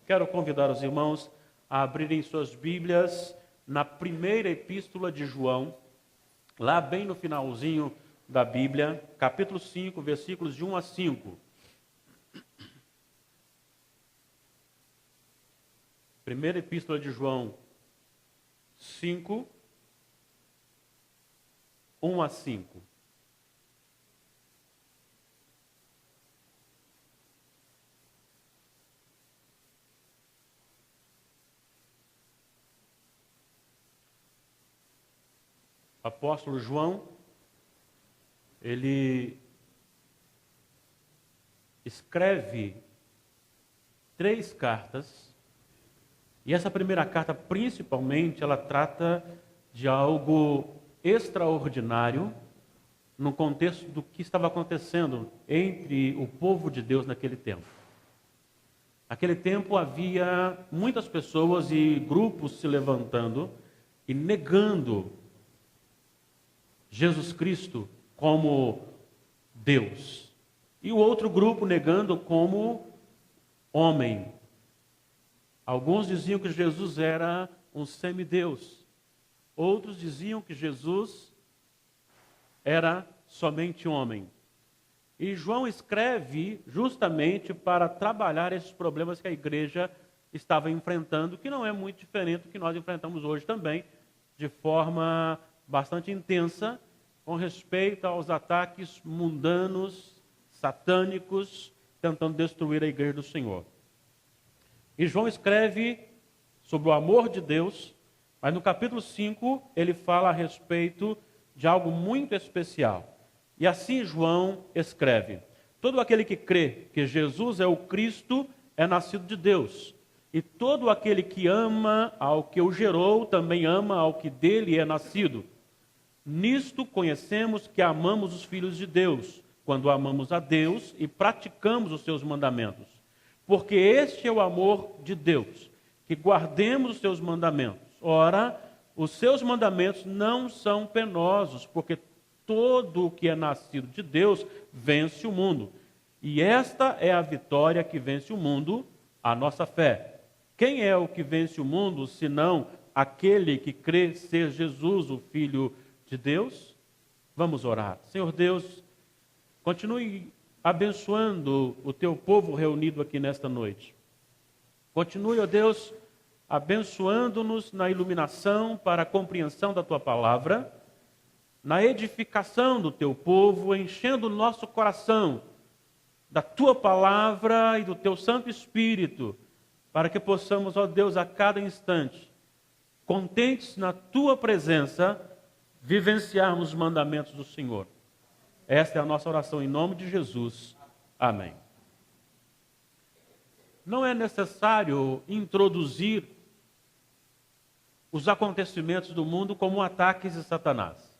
Quero convidar os irmãos a abrirem suas Bíblias na primeira epístola de João, lá bem no finalzinho da Bíblia, capítulo 5, versículos de 1 a 5. Primeira epístola de João 5, 1 a 5. O apóstolo João, ele escreve 3 cartas, e essa primeira carta, principalmente, ela trata de algo extraordinário no contexto do que estava acontecendo entre o povo de Deus naquele tempo. Naquele tempo havia muitas pessoas e grupos se levantando e negando Jesus Cristo como Deus, e o outro grupo negando como homem. Alguns diziam que Jesus era um semideus, outros diziam que Jesus era somente homem. E João escreve justamente para trabalhar esses problemas que a igreja estava enfrentando, que não é muito diferente do que nós enfrentamos hoje também, de forma bastante intensa, com respeito aos ataques mundanos, satânicos, tentando destruir a igreja do Senhor. E João escreve sobre o amor de Deus, mas no capítulo 5 ele fala a respeito de algo muito especial. E assim João escreve: todo aquele que crê que Jesus é o Cristo é nascido de Deus. E todo aquele que ama ao que o gerou também ama ao que dele é nascido. Nisto conhecemos que amamos os filhos de Deus, quando amamos a Deus e praticamos os seus mandamentos. Porque este é o amor de Deus, que guardemos os seus mandamentos. Ora, os seus mandamentos não são penosos, porque todo o que é nascido de Deus vence o mundo. E esta é a vitória que vence o mundo, a nossa fé. Quem é o que vence o mundo, senão aquele que crê ser Jesus, o Filho de Deus? Vamos orar. Senhor Deus, continue abençoando o teu povo reunido aqui nesta noite. Continue, ó Deus, abençoando-nos na iluminação para a compreensão da tua palavra, na edificação do teu povo, enchendo o nosso coração da tua palavra e do teu Santo Espírito, para que possamos, ó Deus, a cada instante, contentes na tua presença, vivenciarmos os mandamentos do Senhor. Esta é a nossa oração em nome de Jesus. Amém. Não é necessário introduzir os acontecimentos do mundo como ataques de Satanás.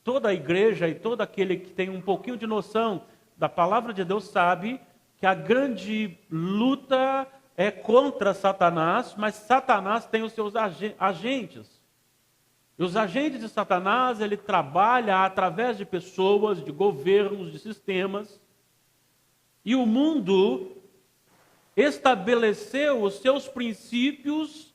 Toda a igreja e todo aquele que tem um pouquinho de noção da palavra de Deus sabe que a grande luta é contra Satanás, mas Satanás tem os seus agentes. E os agentes de Satanás, ele trabalha através de pessoas, de governos, de sistemas. E o mundo estabeleceu os seus princípios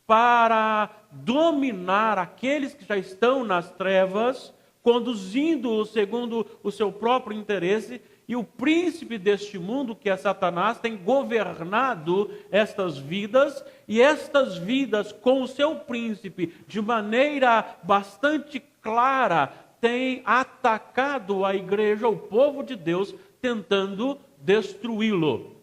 para dominar aqueles que já estão nas trevas, conduzindo-os segundo o seu próprio interesse. E o príncipe deste mundo, que é Satanás, tem governado estas vidas, e estas vidas, com o seu príncipe, de maneira bastante clara, tem atacado a igreja, o povo de Deus, tentando destruí-lo.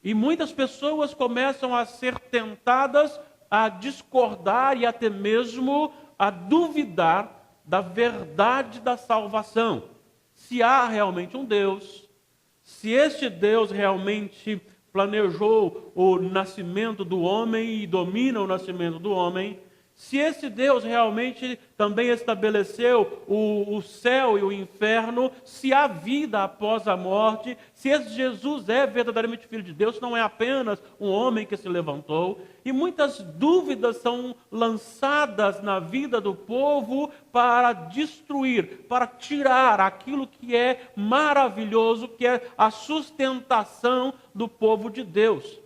E muitas pessoas começam a ser tentadas a discordar e até mesmo a duvidar da verdade da salvação. Se há realmente um Deus, se este Deus realmente planejou o nascimento do homem e domina o nascimento do homem, Se esse Deus realmente também estabeleceu o céu e o inferno, se há vida após a morte, se esse Jesus é verdadeiramente Filho de Deus, não é apenas um homem que se levantou, e muitas dúvidas são lançadas na vida do povo para destruir, para tirar aquilo que é maravilhoso, que é a sustentação do povo de Deus.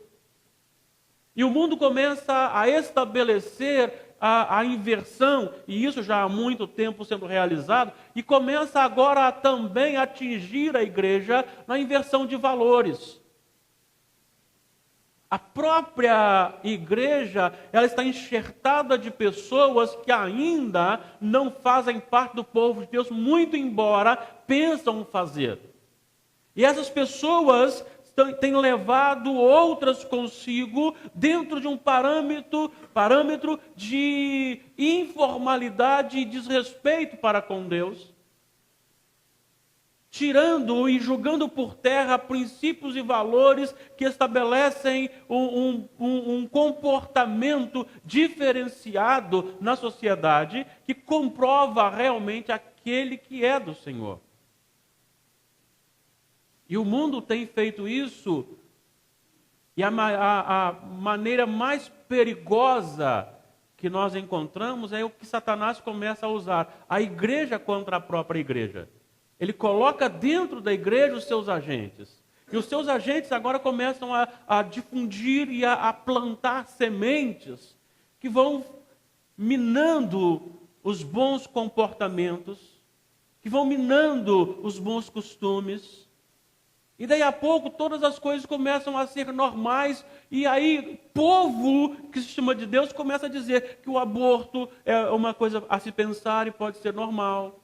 E o mundo começa a estabelecer a inversão, e isso já há muito tempo sendo realizado, e começa agora a também atingir a igreja na inversão de valores. A própria igreja, ela está enxertada de pessoas que ainda não fazem parte do povo de Deus, muito embora pensam fazer. E essas pessoas tem levado outras consigo dentro de um parâmetro de informalidade e desrespeito para com Deus, tirando e jogando por terra princípios e valores que estabelecem um comportamento diferenciado na sociedade que comprova realmente aquele que é do Senhor. E o mundo tem feito isso, e a maneira mais perigosa que nós encontramos é o que Satanás começa a usar, a igreja contra a própria igreja. Ele coloca dentro da igreja os seus agentes, e os seus agentes agora começam a difundir e a plantar sementes que vão minando os bons comportamentos, que vão minando os bons costumes. E daí a pouco todas as coisas começam a ser normais, e aí o povo que se chama de Deus começa a dizer que o aborto é uma coisa a se pensar e pode ser normal,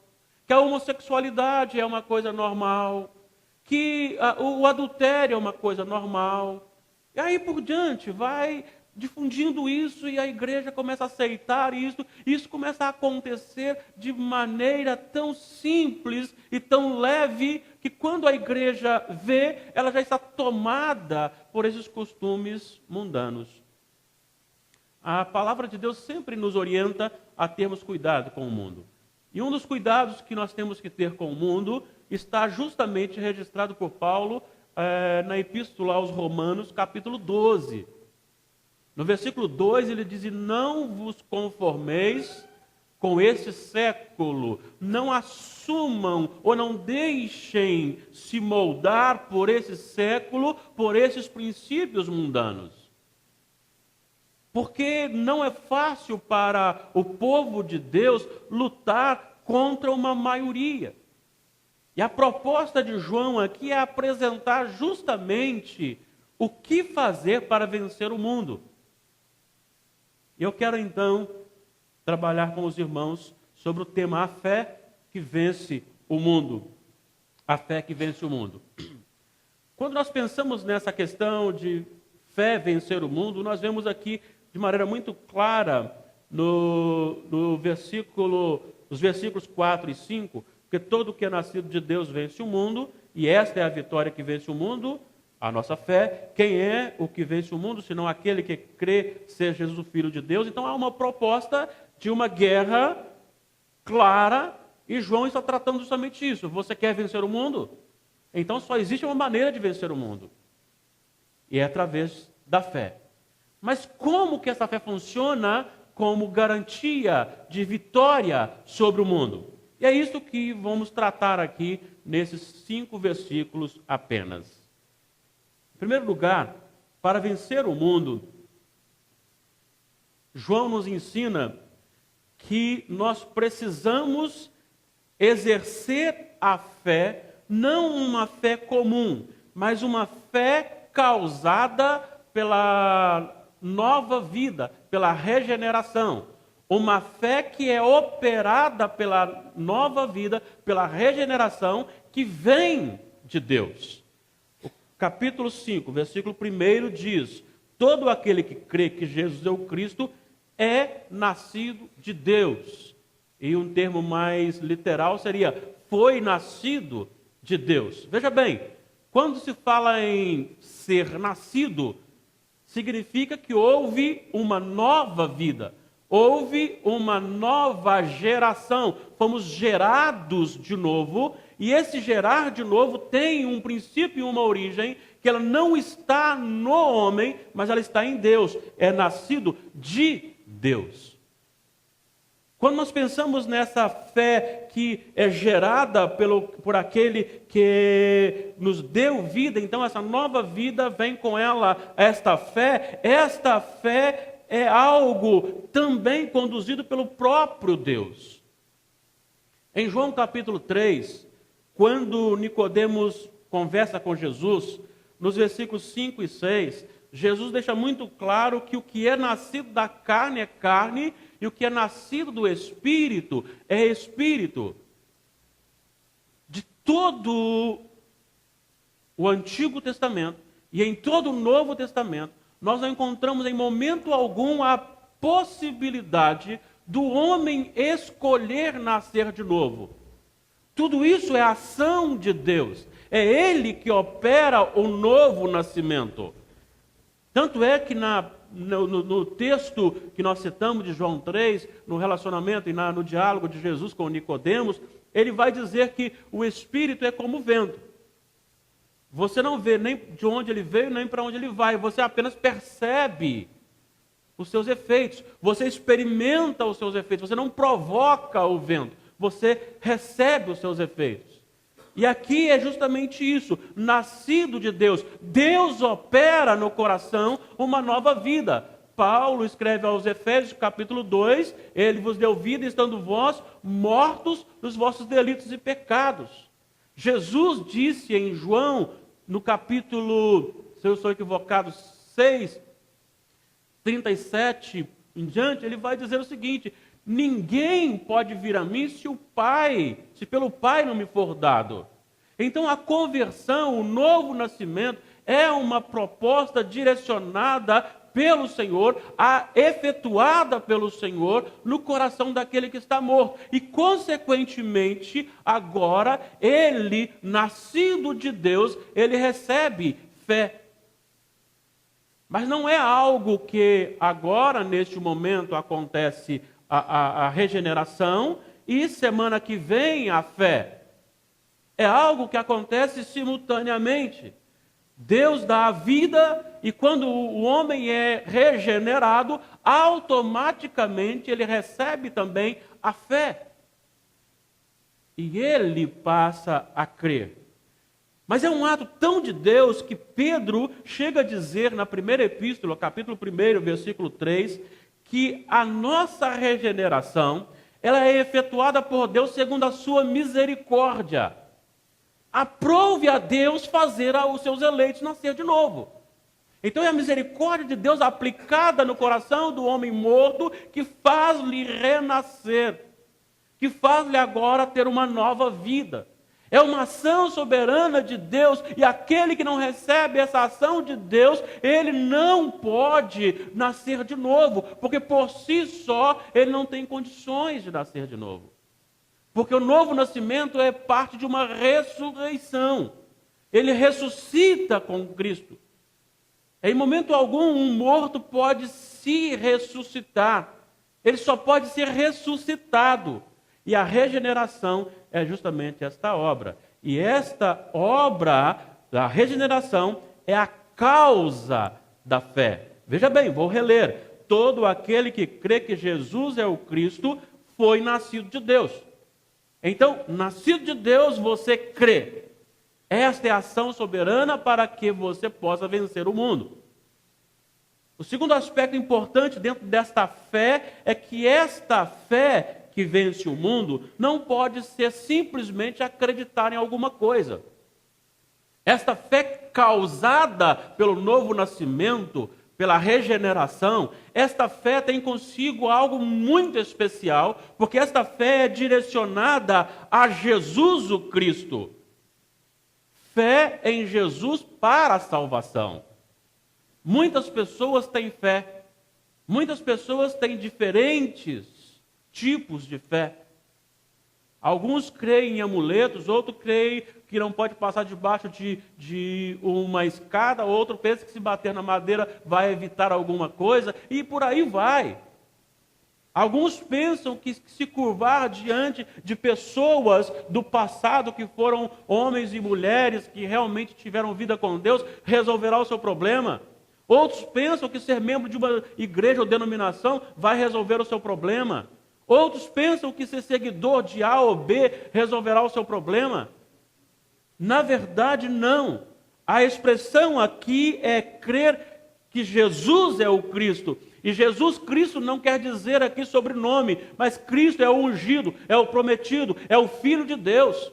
que a homossexualidade é uma coisa normal, que o adultério é uma coisa normal. E aí por diante vai difundindo isso, e a igreja começa a aceitar isso, e isso começa a acontecer de maneira tão simples e tão leve, que quando a igreja vê, ela já está tomada por esses costumes mundanos. A palavra de Deus sempre nos orienta a termos cuidado com o mundo. E um dos cuidados que nós temos que ter com o mundo está justamente registrado por Paulo na Epístola aos Romanos, capítulo 12. No versículo 2 ele diz: não vos conformeis com este século, não assumam ou não deixem se moldar por esse século, por esses princípios mundanos. Porque não é fácil para o povo de Deus lutar contra uma maioria. E a proposta de João aqui é apresentar justamente o que fazer para vencer o mundo. Eu quero então trabalhar com os irmãos sobre o tema a fé que vence o mundo. A fé que vence o mundo. Quando nós pensamos nessa questão de fé vencer o mundo, nós vemos aqui de maneira muito clara nos versículos 4 e 5, porque todo o que é nascido de Deus vence o mundo, e esta é a vitória que vence o mundo, a nossa fé. Quem é o que vence o mundo, senão aquele que crê ser Jesus o Filho de Deus? Então há uma proposta de uma guerra clara, e João está tratando justamente isso. Você quer vencer o mundo? Então só existe uma maneira de vencer o mundo, e é através da fé. Mas como que essa fé funciona como garantia de vitória sobre o mundo? E é isso que vamos tratar aqui nesses 5 versículos apenas. Em primeiro lugar, para vencer o mundo, João nos ensina que nós precisamos exercer a fé, não uma fé comum, mas uma fé causada pela nova vida, pela regeneração. Uma fé que é operada pela nova vida, pela regeneração, que vem de Deus. Capítulo 5, versículo 1 diz: todo aquele que crê que Jesus é o Cristo é nascido de Deus. E um termo mais literal seria: foi nascido de Deus. Veja bem, quando se fala em ser nascido, significa que houve uma nova vida, Houve uma nova geração, fomos gerados de novo, e esse gerar de novo tem um princípio e uma origem, que ela não está no homem, mas ela está em Deus, é nascido de Deus. Quando nós pensamos nessa fé que é gerada por aquele que nos deu vida, então essa nova vida vem com ela, esta fé é algo também conduzido pelo próprio Deus. Em João capítulo 3, quando Nicodemos conversa com Jesus, nos versículos 5 e 6, Jesus deixa muito claro que o que é nascido da carne é carne, e o que é nascido do Espírito é Espírito. De todo o Antigo Testamento e em todo o Novo Testamento, nós não encontramos em momento algum a possibilidade do homem escolher nascer de novo. Tudo isso é ação de Deus. É Ele que opera o novo nascimento. Tanto é que no texto que nós citamos de João 3, no relacionamento e no diálogo de Jesus com Nicodemos, ele vai dizer que o Espírito é como o vento. Você não vê nem de onde ele veio, nem para onde ele vai. Você apenas percebe os seus efeitos. Você experimenta os seus efeitos. Você não provoca o vento. Você recebe os seus efeitos. E aqui é justamente isso, nascido de Deus. Deus opera no coração uma nova vida. Paulo escreve aos Efésios, capítulo 2, ele vos deu vida estando vós mortos nos vossos delitos e pecados. Jesus disse em João, no capítulo, se eu estou equivocado, 6, 37 em diante, ele vai dizer o seguinte: ninguém pode vir a mim se pelo Pai não me for dado. Então a conversão, o novo nascimento, é uma proposta direcionada pelo Senhor, efetuada pelo Senhor no coração daquele que está morto. E consequentemente, agora, ele, nascido de Deus, ele recebe fé. Mas não é algo que agora, neste momento, acontece a regeneração e semana que vem a fé. É algo que acontece simultaneamente. Deus dá a vida e quando o homem é regenerado, automaticamente ele recebe também a fé. E ele passa a crer. Mas é um ato tão de Deus que Pedro chega a dizer na primeira epístola, capítulo 1, versículo 3, que a nossa regeneração, ela é efetuada por Deus segundo a sua misericórdia. Aprove a Deus fazer aos seus eleitos nascer de novo. Então é a misericórdia de Deus aplicada no coração do homem morto que faz-lhe renascer, que faz-lhe agora ter uma nova vida. É uma ação soberana de Deus, e aquele que não recebe essa ação de Deus, ele não pode nascer de novo, porque por si só ele não tem condições de nascer de novo. Porque o novo nascimento é parte de uma ressurreição. Ele ressuscita com Cristo. Em momento algum, um morto pode se ressuscitar. Ele só pode ser ressuscitado. E a regeneração é justamente esta obra. E esta obra da regeneração é a causa da fé. Veja bem, vou reler. Todo aquele que crê que Jesus é o Cristo foi nascido de Deus. Então, nascido de Deus, você crê. Esta é a ação soberana para que você possa vencer o mundo. O segundo aspecto importante dentro desta fé é que esta fé que vence o mundo não pode ser simplesmente acreditar em alguma coisa. Esta fé causada pelo novo nascimento, pela regeneração, esta fé tem consigo algo muito especial, porque esta fé é direcionada a Jesus o Cristo. Fé em Jesus para a salvação. Muitas pessoas têm fé, muitas pessoas têm diferentes tipos de fé. Alguns creem em amuletos, outros creem que não pode passar debaixo de uma escada, outro pensa que se bater na madeira vai evitar alguma coisa, e por aí vai. Alguns pensam que se curvar diante de pessoas do passado que foram homens e mulheres que realmente tiveram vida com Deus resolverá o seu problema. Outros pensam que ser membro de uma igreja ou denominação vai resolver o seu problema. Outros pensam que ser seguidor de A ou B resolverá o seu problema. Na verdade, não. A expressão aqui é crer que Jesus é o Cristo. E Jesus Cristo não quer dizer aqui sobrenome, mas Cristo é o ungido, é o prometido, é o Filho de Deus.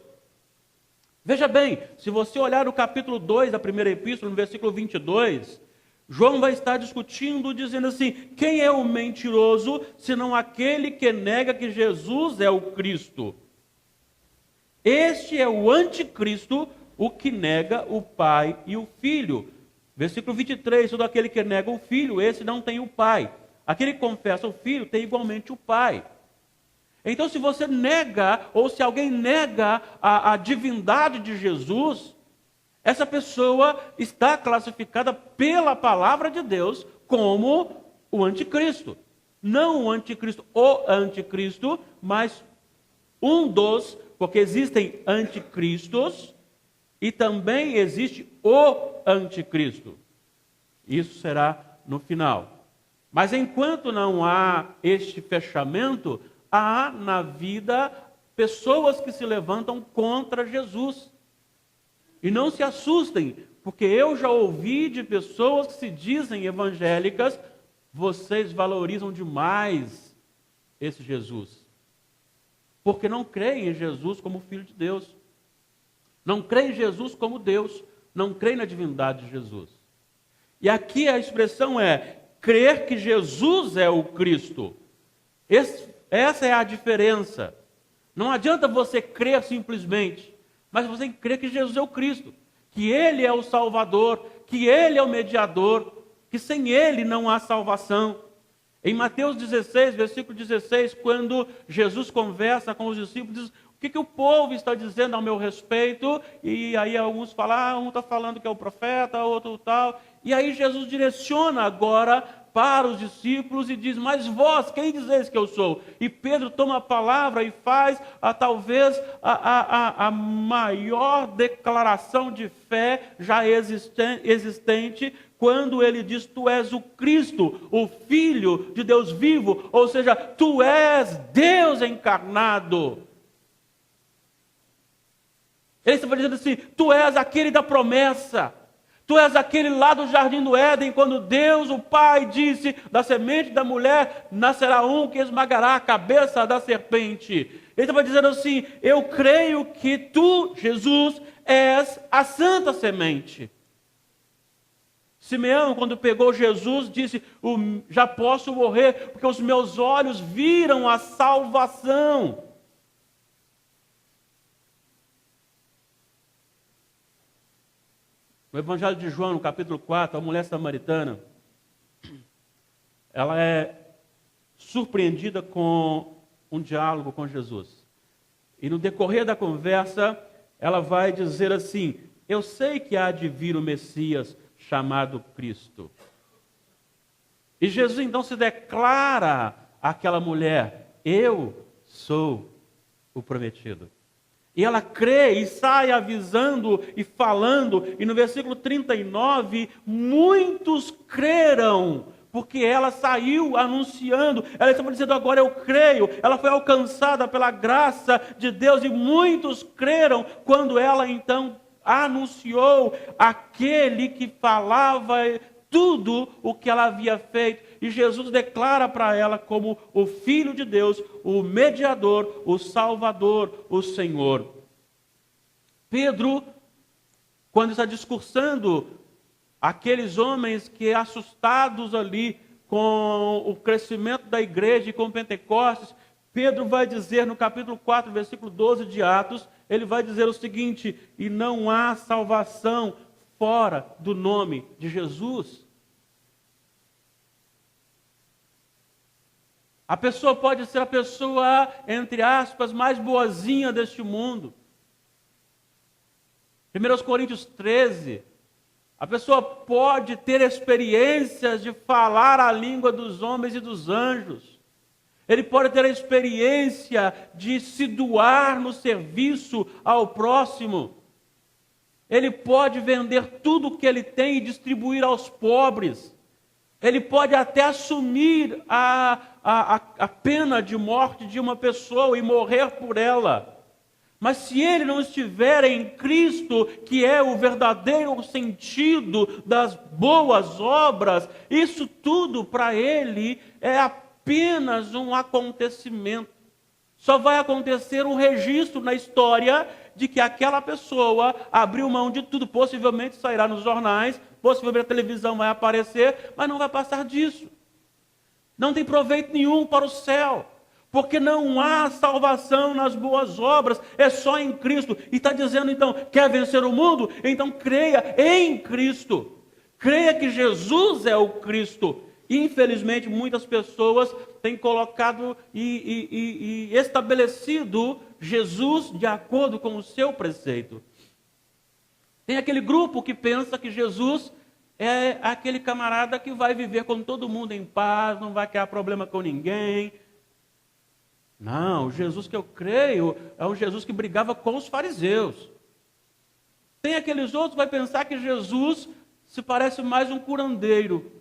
Veja bem, se você olhar o capítulo 2 da primeira epístola, no versículo 22, João vai estar discutindo, dizendo assim: quem é o mentiroso, senão aquele que nega que Jesus é o Cristo? Este é o anticristo, o que nega o Pai e o Filho. Versículo 23, todo aquele que nega o Filho, esse não tem o Pai. Aquele que confessa o Filho tem igualmente o Pai. Então, se você nega, ou se alguém nega a divindade de Jesus, essa pessoa está classificada pela palavra de Deus como o anticristo. Não o anticristo, mas um dos, porque existem anticristos e também existe o anticristo. Isso será no final. Mas enquanto não há este fechamento, há na vida pessoas que se levantam contra Jesus. E não se assustem, porque eu já ouvi de pessoas que se dizem evangélicas: vocês valorizam demais esse Jesus. Porque não creem em Jesus como Filho de Deus. Não creem em Jesus como Deus. Não creem na divindade de Jesus. E aqui a expressão é crer que Jesus é o Cristo. Essa é a diferença. Não adianta você crer simplesmente, mas você tem que crer que Jesus é o Cristo, que Ele é o Salvador, que Ele é o mediador, que sem Ele não há salvação. Em Mateus 16, versículo 16, quando Jesus conversa com os discípulos, diz: o que o povo está dizendo ao meu respeito? E aí alguns falam, um está falando que é o profeta, outro tal. E aí Jesus direciona agora para os discípulos e diz: mas vós, quem dizeis que eu sou? E Pedro toma a palavra e faz talvez a maior declaração de fé já existente, quando ele diz: tu és o Cristo, o Filho de Deus vivo, ou seja, tu és Deus encarnado. Ele estava dizendo assim: tu és aquele da promessa. Tu és aquele lá do Jardim do Éden, quando Deus, o Pai, disse: da semente da mulher nascerá um que esmagará a cabeça da serpente. Ele estava dizendo assim: eu creio que tu, Jesus, és a santa semente. Simeão, quando pegou Jesus, disse: já posso morrer, porque os meus olhos viram a salvação. No Evangelho de João, no capítulo 4, a mulher samaritana, ela é surpreendida com um diálogo com Jesus. E no decorrer da conversa, ela vai dizer assim: eu sei que há de vir o Messias chamado Cristo. E Jesus então se declara àquela mulher: eu sou o prometido. E ela crê e sai avisando e falando. E no versículo 39, muitos creram, porque ela saiu anunciando. Ela estava dizendo: agora eu creio. Ela foi alcançada pela graça de Deus e muitos creram quando ela então anunciou aquele que falava tudo o que ela havia feito. E Jesus declara para ela como o Filho de Deus, o mediador, o Salvador, o Senhor. Pedro, quando está discursando aqueles homens que, assustados ali com o crescimento da igreja e com Pentecostes, Pedro vai dizer no capítulo 4, versículo 12 de Atos, ele vai dizer o seguinte: e não há salvação fora do nome de Jesus. A pessoa pode ser a pessoa, entre aspas, mais boazinha deste mundo. 1 Coríntios 13, a pessoa pode ter experiências de falar a língua dos homens e dos anjos. Ele pode ter a experiência de se doar no serviço ao próximo. Ele pode vender tudo o que ele tem e distribuir aos pobres. Ele pode até assumir a pena de morte de uma pessoa e morrer por ela. Mas se ele não estiver em Cristo, que é o verdadeiro sentido das boas obras, isso tudo para ele é apenas um acontecimento. Só vai acontecer um registro na história de que aquela pessoa abriu mão de tudo, possivelmente sairá nos jornais, possivelmente a televisão vai aparecer, mas não vai passar disso. Não tem proveito nenhum para o céu, porque não há salvação nas boas obras, é só em Cristo. E está dizendo então, quer vencer o mundo? Então creia em Cristo. Creia que Jesus é o Cristo. Infelizmente, muitas pessoas têm colocado e estabelecido Jesus de acordo com o seu preceito. Tem aquele grupo que pensa que Jesus é aquele camarada que vai viver com todo mundo em paz, não vai criar problema com ninguém. Não, o Jesus que eu creio é um Jesus que brigava com os fariseus. Tem aqueles outros que vai pensar que Jesus se parece mais um curandeiro.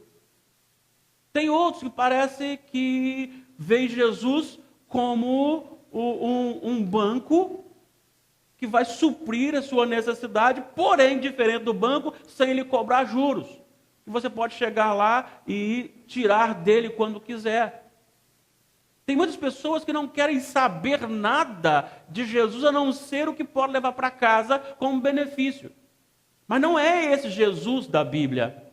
Tem outros que parece que veem Jesus como um banco que vai suprir a sua necessidade, porém diferente do banco, sem lhe cobrar juros. E você pode chegar lá e tirar dele quando quiser. Tem muitas pessoas que não querem saber nada de Jesus, a não ser o que pode levar para casa como benefício. Mas não é esse Jesus da Bíblia.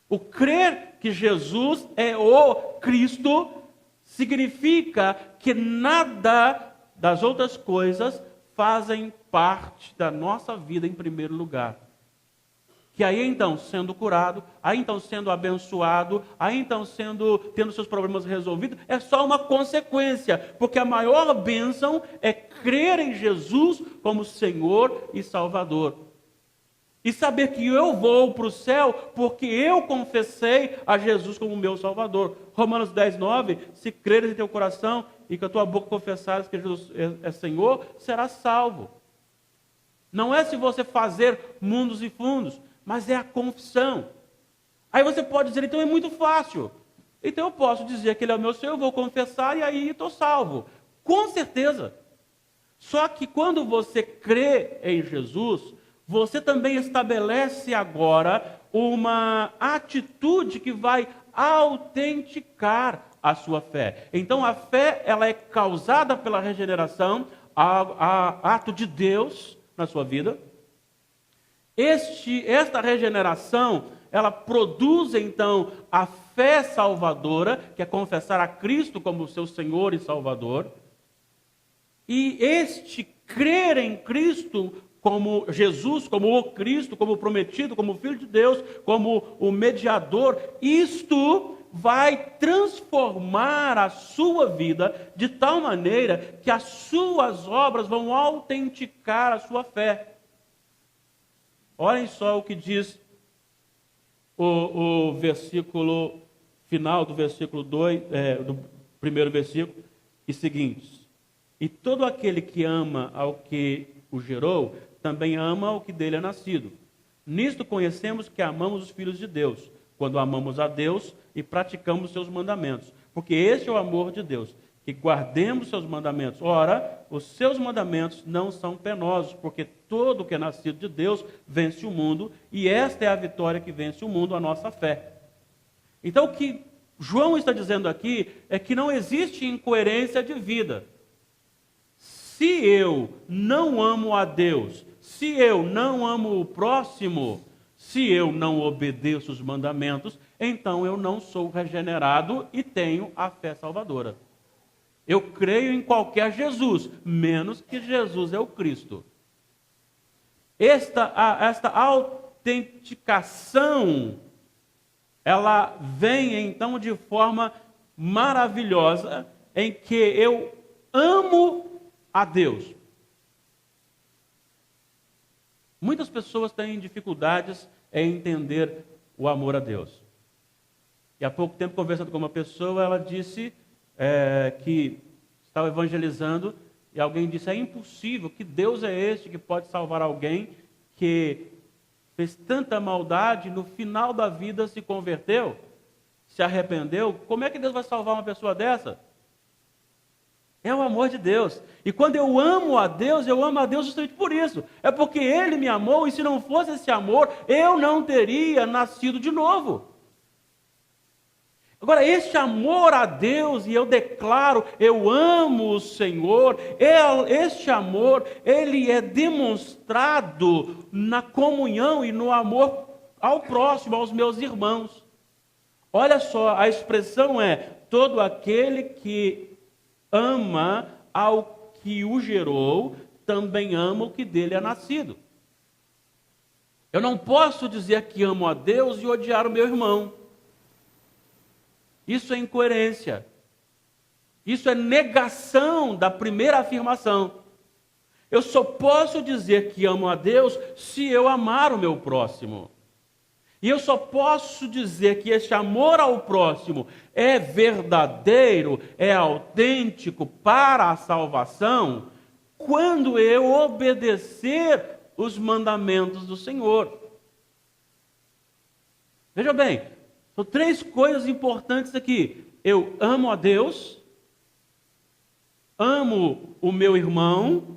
O crer que Jesus é o Cristo significa que nada das outras coisas fazem parte da nossa vida em primeiro lugar. Que aí então, sendo curado, aí então sendo abençoado, aí então tendo seus problemas resolvidos, é só uma consequência, porque a maior bênção é crer em Jesus como Senhor e Salvador. E saber que eu vou para o céu porque eu confessei a Jesus como meu Salvador. Romanos 10, 9, se creres em teu coração e com a tua boca confessares que Jesus é Senhor, serás salvo. Não é se você fazer mundos e fundos, mas é a confissão. Aí você pode dizer, então é muito fácil. Então eu posso dizer que Ele é o meu Senhor, eu vou confessar e aí estou salvo. Com certeza. Só que quando você crê em Jesus, você também estabelece agora uma atitude que vai autenticar a sua fé. Então a fé ela é causada pela regeneração, ato de Deus na sua vida. Esta regeneração, ela produz então a fé salvadora, que é confessar a Cristo como seu Senhor e Salvador. E este crer em Cristo como Jesus, como o Cristo, como o prometido, como o Filho de Deus, como o mediador, isto vai transformar a sua vida de tal maneira que as suas obras vão autenticar a sua fé. Olhem só o que diz o versículo final do versículo 2, do primeiro versículo, e seguintes. E todo aquele que ama ao que o gerou, também ama o que dele é nascido. Nisto conhecemos que amamos os filhos de Deus, quando amamos a Deus e praticamos seus mandamentos. Porque este é o amor de Deus, que guardemos seus mandamentos. Ora, os seus mandamentos não são penosos, porque todo que é nascido de Deus vence o mundo, e esta é a vitória que vence o mundo, a nossa fé. Então o que João está dizendo aqui é que não existe incoerência de vida. Se eu não amo a Deus, se eu não amo o próximo, se eu não obedeço os mandamentos, então eu não sou regenerado e tenho a fé salvadora. Eu creio em qualquer Jesus, menos que Jesus é o Cristo. Esta autenticação, ela vem então de forma maravilhosa, em que eu amo a Deus. Muitas pessoas têm dificuldades em entender o amor a Deus. E há pouco tempo, conversando com uma pessoa, ela disse que estava evangelizando e alguém disse: é impossível, que Deus é este que pode salvar alguém que fez tanta maldade, no final da vida se converteu, se arrependeu? Como é que Deus vai salvar uma pessoa dessa? É o amor de Deus. E quando eu amo a Deus justamente por isso. É porque Ele me amou, e se não fosse esse amor, eu não teria nascido de novo. Agora, este amor a Deus, e eu declaro, eu amo o Senhor, este amor, ele é demonstrado na comunhão e no amor ao próximo, aos meus irmãos. Olha só, a expressão é: todo aquele que ama ao que o gerou, também ama o que dele é nascido. Eu não posso dizer que amo a Deus e odiar o meu irmão. Isso é incoerência. Isso é negação da primeira afirmação. Eu só posso dizer que amo a Deus se eu amar o meu próximo. E eu só posso dizer que esse amor ao próximo é verdadeiro, é autêntico para a salvação, quando eu obedecer os mandamentos do Senhor. Veja bem, são 3 coisas importantes aqui. Eu amo a Deus, amo o meu irmão,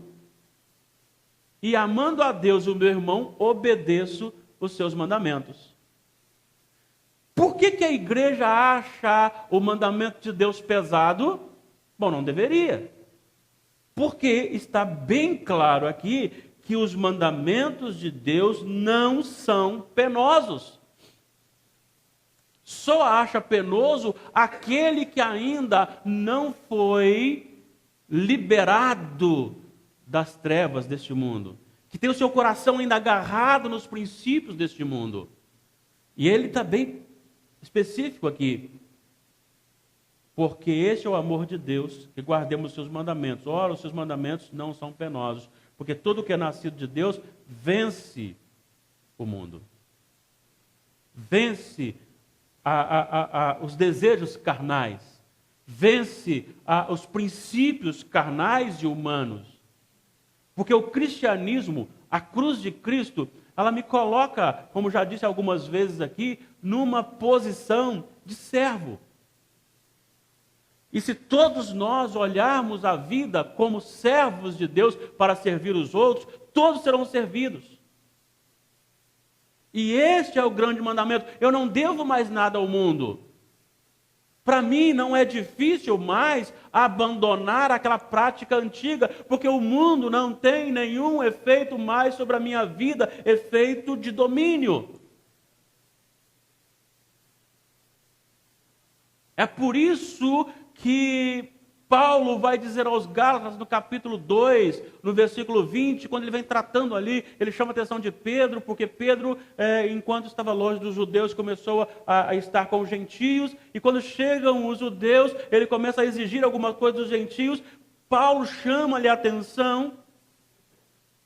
e amando a Deus e o meu irmão, obedeço os seus mandamentos. Por que a igreja acha o mandamento de Deus pesado? Bom, não deveria. Porque está bem claro aqui que os mandamentos de Deus não são penosos. Só acha penoso aquele que ainda não foi liberado das trevas deste mundo, que tem o seu coração ainda agarrado nos princípios deste mundo. E ele está bem específico aqui, porque esse é o amor de Deus, que guardemos os seus mandamentos. Ora, os seus mandamentos não são penosos, porque todo que é nascido de Deus vence o mundo, vence os desejos carnais, vence os princípios carnais e humanos. Porque o cristianismo, a cruz de Cristo, ela me coloca, como já disse algumas vezes aqui, numa posição de servo. E se todos nós olharmos a vida como servos de Deus para servir os outros, todos serão servidos. E este é o grande mandamento: eu não devo mais nada ao mundo. Para mim não é difícil mais abandonar aquela prática antiga, porque o mundo não tem nenhum efeito mais sobre a minha vida, efeito de domínio. É por isso que Paulo vai dizer aos Gálatas, no capítulo 2, no versículo 20, quando ele vem tratando ali, ele chama a atenção de Pedro, porque Pedro, enquanto estava longe dos judeus, começou a estar com os gentios, e quando chegam os judeus, ele começa a exigir alguma coisa dos gentios. Paulo chama-lhe a atenção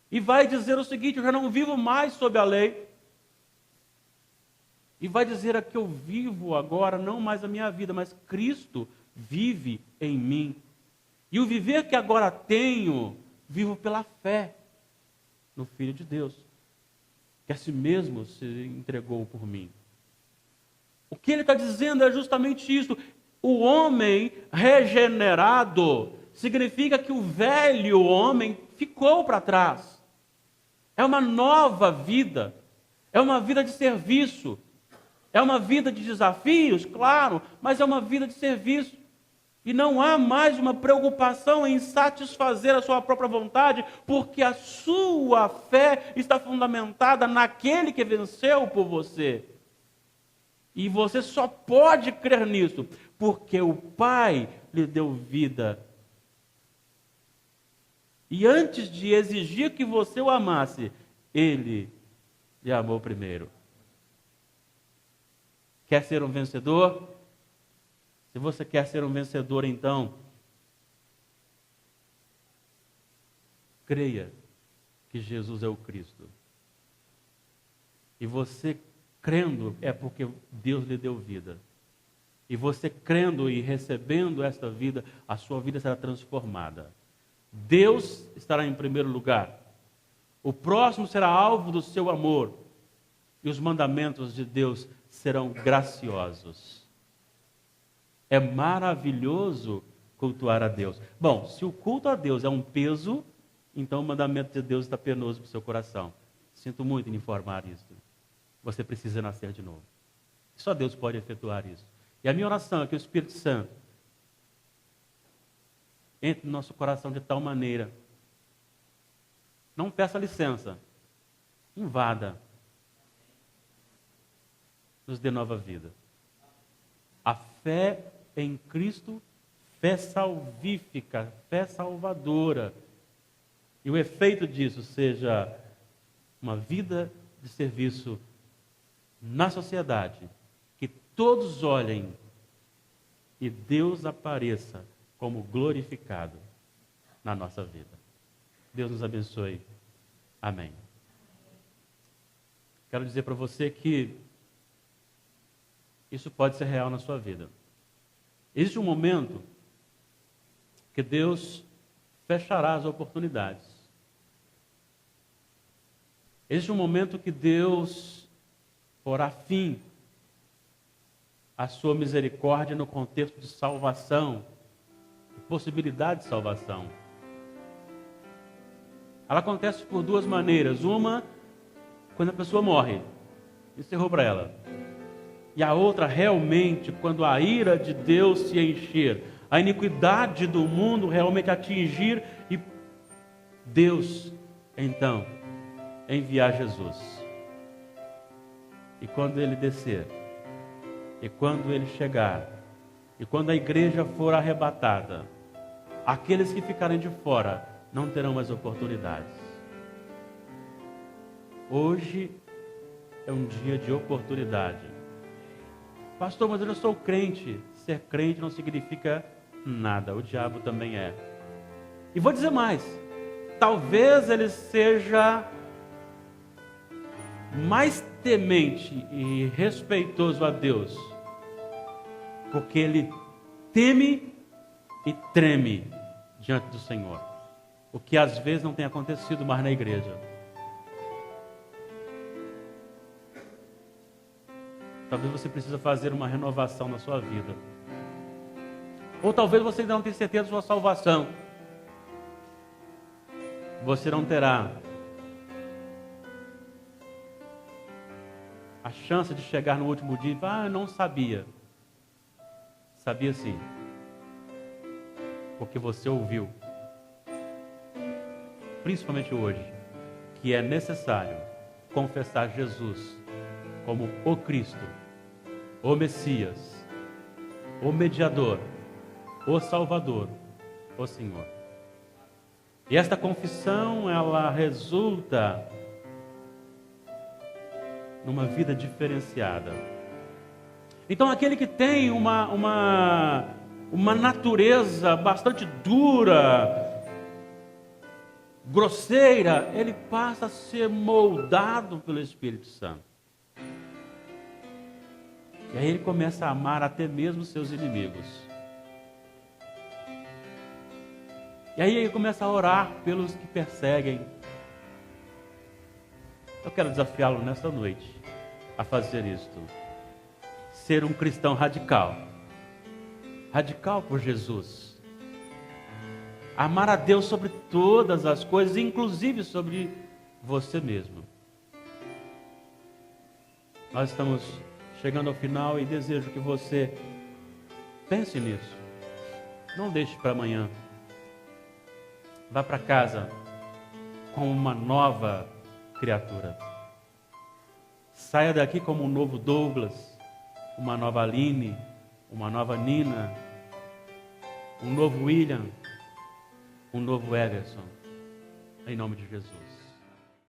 e vai dizer o seguinte: eu já não vivo mais sob a lei. E vai dizer que eu vivo agora, não mais a minha vida, mas Cristo vive em mim. E o viver que agora tenho, vivo pela fé no Filho de Deus, que a si mesmo se entregou por mim. O que ele está dizendo é justamente isso. O homem regenerado significa que o velho homem ficou para trás. É uma nova vida. É uma vida de serviço. É uma vida de desafios, claro, mas é uma vida de serviço. E não há mais uma preocupação em satisfazer a sua própria vontade, porque a sua fé está fundamentada naquele que venceu por você. E você só pode crer nisso, porque o Pai lhe deu vida. E antes de exigir que você o amasse, Ele lhe amou primeiro. Quer ser um vencedor? Se você quer ser um vencedor, então, creia que Jesus é o Cristo. E você crendo é porque Deus lhe deu vida. E você crendo e recebendo esta vida, a sua vida será transformada. Deus estará em primeiro lugar. O próximo será alvo do seu amor. E os mandamentos de Deus serão graciosos. É maravilhoso cultuar a Deus. Bom, se o culto a Deus é um peso, então o mandamento de Deus está penoso para o seu coração. Sinto muito em informar isso. Você precisa nascer de novo. Só Deus pode efetuar isso. E a minha oração é que o Espírito Santo entre no nosso coração de tal maneira. Não peça licença. Invada. Nos dê nova vida. A fé em Cristo, fé salvífica, fé salvadora. E o efeito disso seja uma vida de serviço na sociedade, que todos olhem e Deus apareça como glorificado na nossa vida. Deus nos abençoe. Amém. Quero dizer para você que isso pode ser real na sua vida. Existe um momento que Deus fechará as oportunidades. Existe um momento que Deus porá fim à sua misericórdia no contexto de salvação, de possibilidade de salvação. Ela acontece por duas maneiras. Uma, quando a pessoa morre, encerrou para ela. E a outra, realmente, quando a ira de Deus se encher, a iniquidade do mundo realmente atingir e Deus, então, enviar Jesus. E quando ele descer, e quando ele chegar, e quando a igreja for arrebatada, aqueles que ficarem de fora não terão mais oportunidades. Hoje é um dia de oportunidade. Pastor, mas eu não sou crente. Ser crente não significa nada. O diabo também é. E vou dizer mais. Talvez ele seja mais temente e respeitoso a Deus, porque ele teme e treme diante do Senhor. O que às vezes não tem acontecido mais na igreja. Talvez você precise fazer uma renovação na sua vida. Ou talvez você ainda não tenha certeza da sua salvação. Você não terá a chance de chegar no último dia e falar, eu não sabia. Sabia sim. Porque você ouviu. Principalmente hoje, que é necessário confessar Jesus como o Cristo, o Messias, o Mediador, o Salvador, o Senhor. E esta confissão, ela resulta numa vida diferenciada. Então, aquele que tem uma natureza bastante dura, grosseira, ele passa a ser moldado pelo Espírito Santo. E aí ele começa a amar até mesmo seus inimigos. E aí ele começa a orar pelos que perseguem. Eu quero desafiá-lo nesta noite a fazer isto. Ser um cristão radical. Radical por Jesus. Amar a Deus sobre todas as coisas, inclusive sobre você mesmo. Nós estamos chegando ao final e desejo que você pense nisso. Não deixe para amanhã. Vá para casa com uma nova criatura. Saia daqui como um novo Douglas, uma nova Aline, uma nova Nina, um novo William, um novo Everson, em nome de Jesus.